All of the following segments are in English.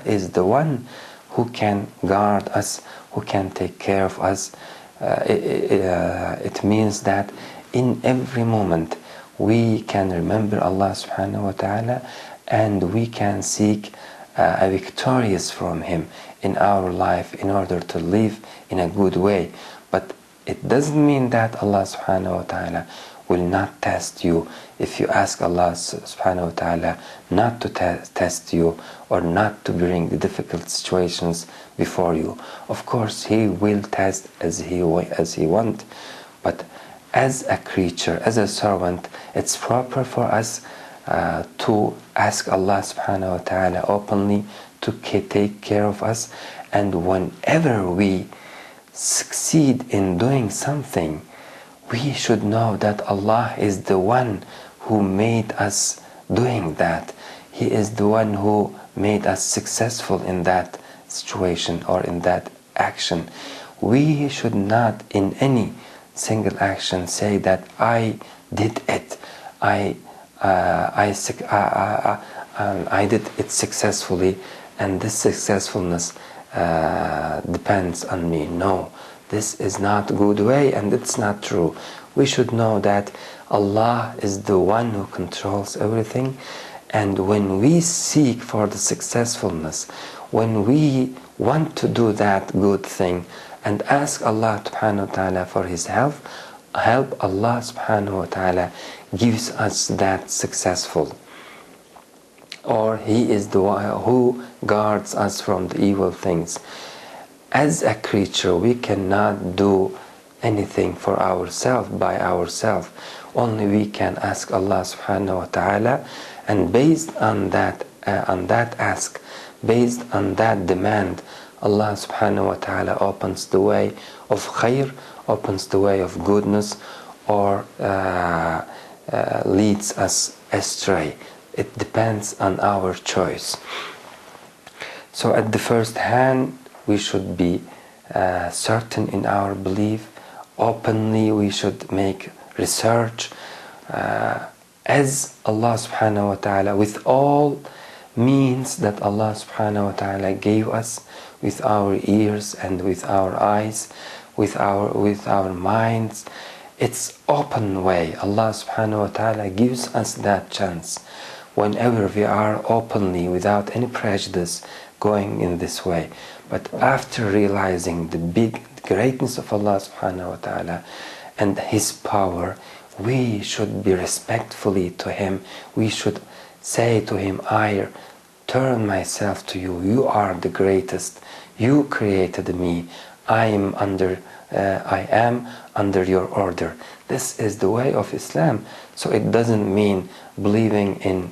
is the one who can guard us, who can take care of us. It means that in every moment we can remember Allah subhanahu wa ta'ala, and we can seek a victorious from Him in our life in order to live in a good way. But it doesn't mean that Allah subhanahu wa ta'ala will not test you. If you ask Allah subhanahu wa ta'ala not to test you, or not to bring the difficult situations before you, of course He will test as He wants. But as a creature, as a servant, it's proper for us to ask Allah subhanahu wa ta'ala openly to take care of us. And whenever we succeed in doing something, we should know that Allah is the one who made us doing that. He is the one who made us successful in that situation or in that action. We should not in any single action say that I did it, I did it successfully, and this successfulness depends on me. No, this is not a good way, and it's not true. We should know that Allah is the one who controls everything, and when we seek for the successfulness, when we want to do that good thing and ask Allah subhanahu wa ta'ala for His help, Allah subhanahu wa ta'ala gives us that successful. Or He is the one who guards us from the evil things. As a creature, we cannot do anything for ourselves, by ourselves. Only we can ask Allah subhanahu wa ta'ala, and based on that ask, based on that demand, Allah subhanahu wa ta'ala opens the way of khair, opens the way of goodness, or leads us astray. It depends on our choice. So at the first hand, we should be certain in our belief. Openly we should make research as Allah subhanahu wa ta'ala, with all means that Allah subhanahu wa ta'ala gave us, with our ears and with our eyes, with our minds. It's open way. Allah subhanahu wa ta'ala gives us that chance whenever we are openly, without any prejudice, going in this way. But after realizing the big greatness of Allah subhanahu wa ta'ala and His power, we should be respectfully to Him. We should say to Him, I turn myself to you. You are the greatest. You created me. I am under your order. This is the way of Islam. So it doesn't mean believing in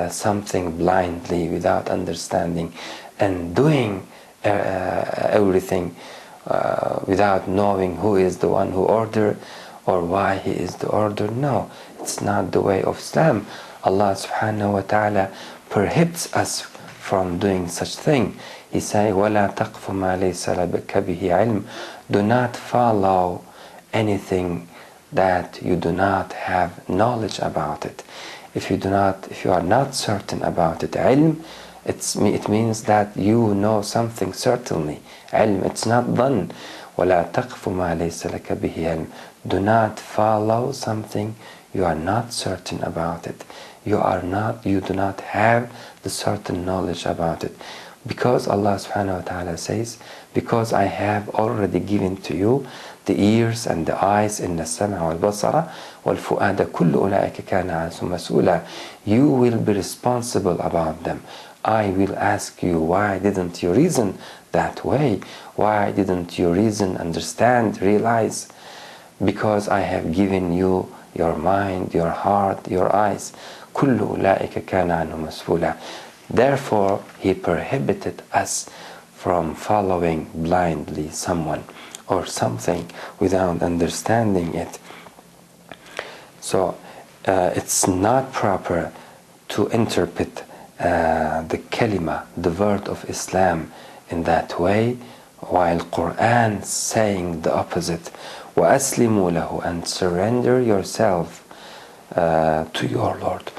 something blindly without understanding, and doing everything without knowing who is the one who ordered or why he is the order. No, it's not the way of Islam. Allah subhanahu wa ta'ala prohibits us from doing such thing. He says, وَلَا تَقْفُ مَا لَيْسَ لَكَ بِهِ عِلْمٍ. Do not follow anything that you do not have knowledge about it. If you are not certain about it, ilm, it means that you know something certainly. Ilm, it's not done. وَلَا تَقْفُ مَا لَيْسَ لَكَ بِهِ عِلْمٍ. Do not follow something you are not certain about it. You do not have the certain knowledge about it. Because Allah subhanahu wa ta'ala says, because I have already given to you the ears and the eyes, in the sam'a wal basara wal fu'ada kullu ulaika kana anhu mas'ula. You will be responsible about them. I will ask you, why didn't you reason that way? Why didn't you reason, understand, realize? Because I have given you your mind, your heart, your eyes. Kullu ulaika kana anhu mas'ula. Therefore, He prohibited us from following blindly someone or something without understanding it. So it's not proper to interpret the kalima, the word of Islam, in that way, while Quran saying the opposite. وَأَسْلِمُوا لَهُ, and surrender yourself to your Lord.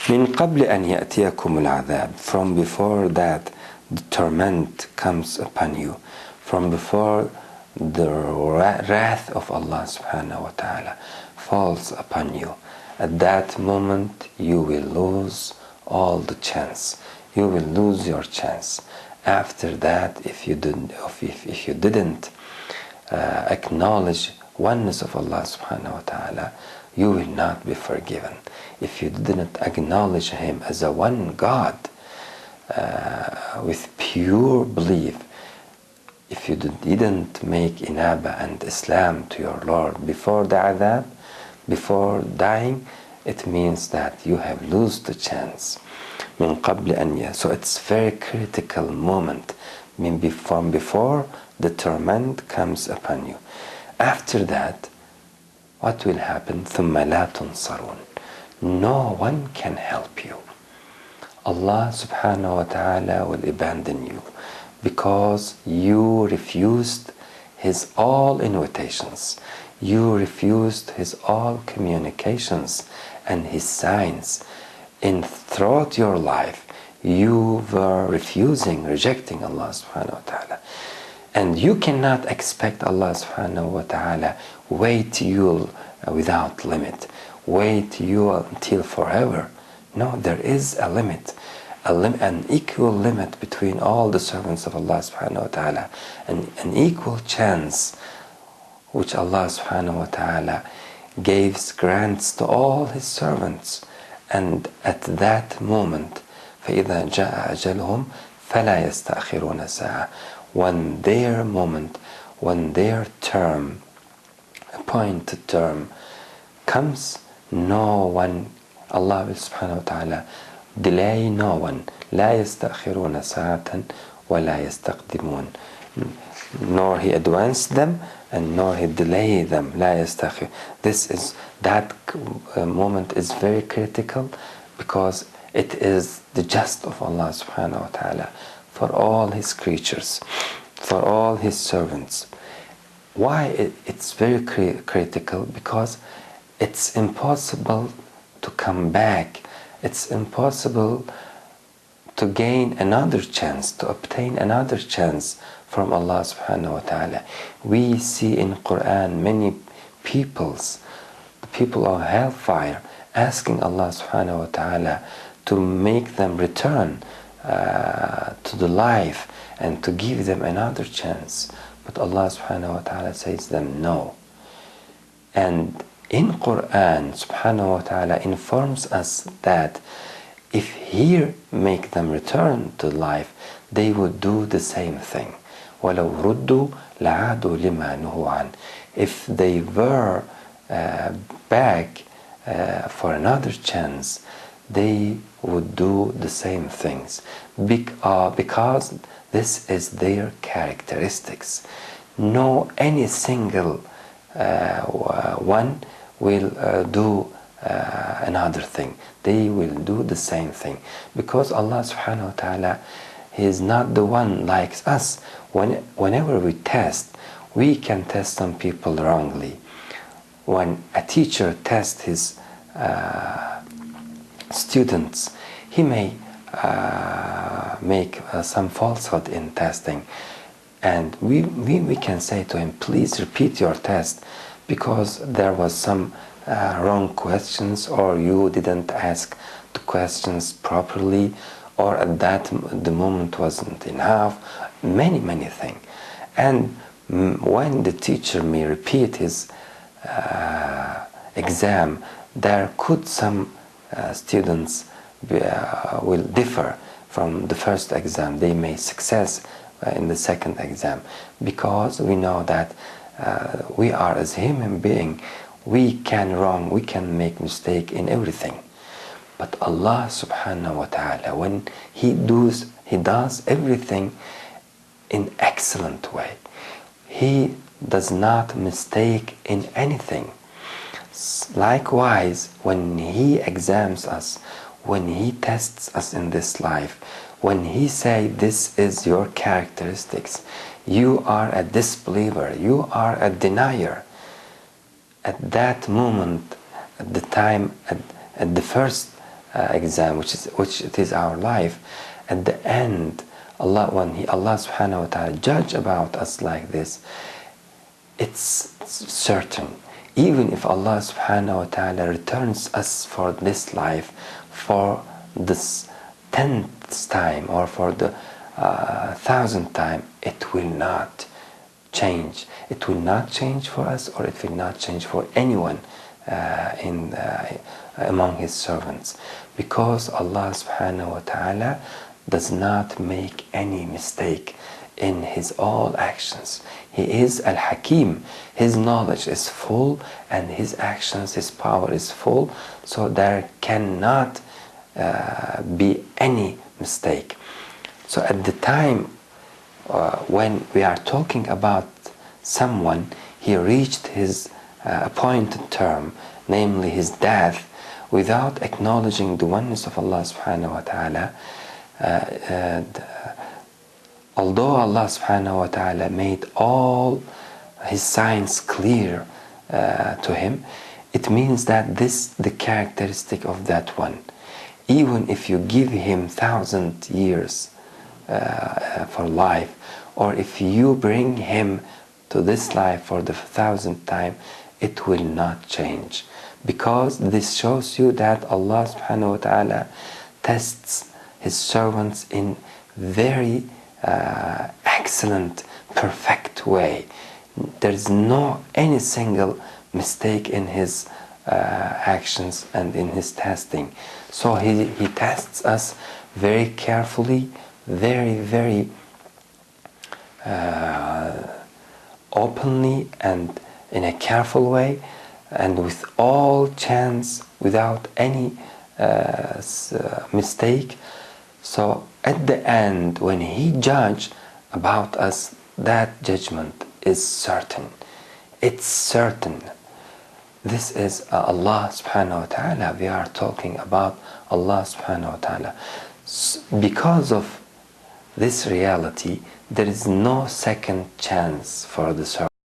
من قبل أن يأتيكم العذاب, from before that the torment comes upon you, from before the wrath of Allah subhanahu wa ta'ala falls upon you. At that moment you will lose all the chance. You will lose your chance. After that, if you didn't acknowledge oneness of Allah subhanahu wa ta'ala, you will not be forgiven. If you didn't acknowledge Him as a one God with pure belief, if you didn't make inaba and Islam to your Lord before the adhab, before dying, it means that you have lost the chance. من قبل أن So it's very critical moment from before the torment comes upon you. After that, what will happen? ثم لا تنصرون. No one can help you. Allah subhanahu wa ta'ala will abandon you because you refused His all invitations. You refused His all communications and His signs. Throughout your life, you were rejecting Allah subhanahu wa ta'ala. And you cannot expect Allah subhanahu wa ta'ala wait you without limit, wait you until forever. No, there is a limit, an equal limit between all the servants of Allah subhanahu wa ta'ala, and an equal chance which Allah subhanahu wa ta'ala grants to all His servants. And at that moment, فَإِذَا جَاءَ أَجَلُهُمْ فَلَا يَسْتَأْخِرُونَ سَاعَةً. When their moment, when their term, appointed term comes, no one, Allah subhanahu wa ta'ala delay no one. لا يستأخرون ساعة ولا يستقدمون. Nor He advanced them and nor He delayed them. لا يستأخر. That moment is very critical because it is the just of Allah subhanahu wa ta'ala for all His creatures, for all His servants. Why it's very critical? Because it's impossible to come back. It's impossible to gain another chance, to obtain another chance from Allah subhanahu wa ta'ala. We see in Quran many the people of hellfire, asking Allah subhanahu wa ta'ala to make them return to the life and to give them another chance. But Allah subhanahu wa ta'ala says them no. And in Quran, subhanahu wa ta'ala informs us that if He make them return to life, they would do the same thing. وَلَوْ رُدُّوا لَعَادُوا لِمَا نُهُوا عَنْهُ. If they were back for another chance, they would do the same things because this is their characteristics. No, any single one will do another thing. They will do the same thing because Allah subhanahu wa ta'ala, He is not the one like us. Whenever we test, we can test some people wrongly. When a teacher tests his students, he may make some falsehood in testing, and we can say to him, please repeat your test because there was some wrong questions, or you didn't ask the questions properly, or at that the moment wasn't enough, many things. And when the teacher may repeat his exam, there could some students will differ from the first exam. They may success in the second exam, because we know that we are, as human being, we can make mistake in everything. But Allah subhanahu wa ta'ala, when He does everything in excellent way. He does not mistake in anything. Likewise, when He examines us, when He tests us in this life, when He say this is your characteristics, you are a disbeliever, you are a denier, at that moment, at the time, at the first exam, which it is our life. At the end, Allah subhanahu wa ta'ala judge about us like this, it's certain. Even if Allah subhanahu wa ta'ala returns us for this life for this 10th time or for the 1000th time, it will not change. It will not change for us, or it will not change for anyone among His servants, because Allah subhanahu wa ta'ala does not make any mistake in His all actions. He is Al-Hakim. His knowledge is full and His actions, His power is full, so there cannot be any mistake. So at the time when we are talking about someone, he reached his appointed term, namely his death, without acknowledging the oneness of Allah subhanahu wa ta'ala, although Allah subhanahu wa ta'ala made all His signs clear to him, it means that this the characteristic of that one. Even if you give him 1,000 years for life, or if you bring him to this life for the 1,000th time, it will not change, because this shows you that Allah subhanahu wa ta'ala tests His servants in very excellent, perfect way. There is no any single mistake in His actions and in His testing. So He tests us very carefully, very openly and in a careful way, and with all chance, without any mistake. So at the end, when He judges about us, that judgment is certain. It's certain. This is Allah subhanahu wa ta'ala. We are talking about Allah subhanahu wa ta'ala. Because of this reality, there is no second chance for the servant.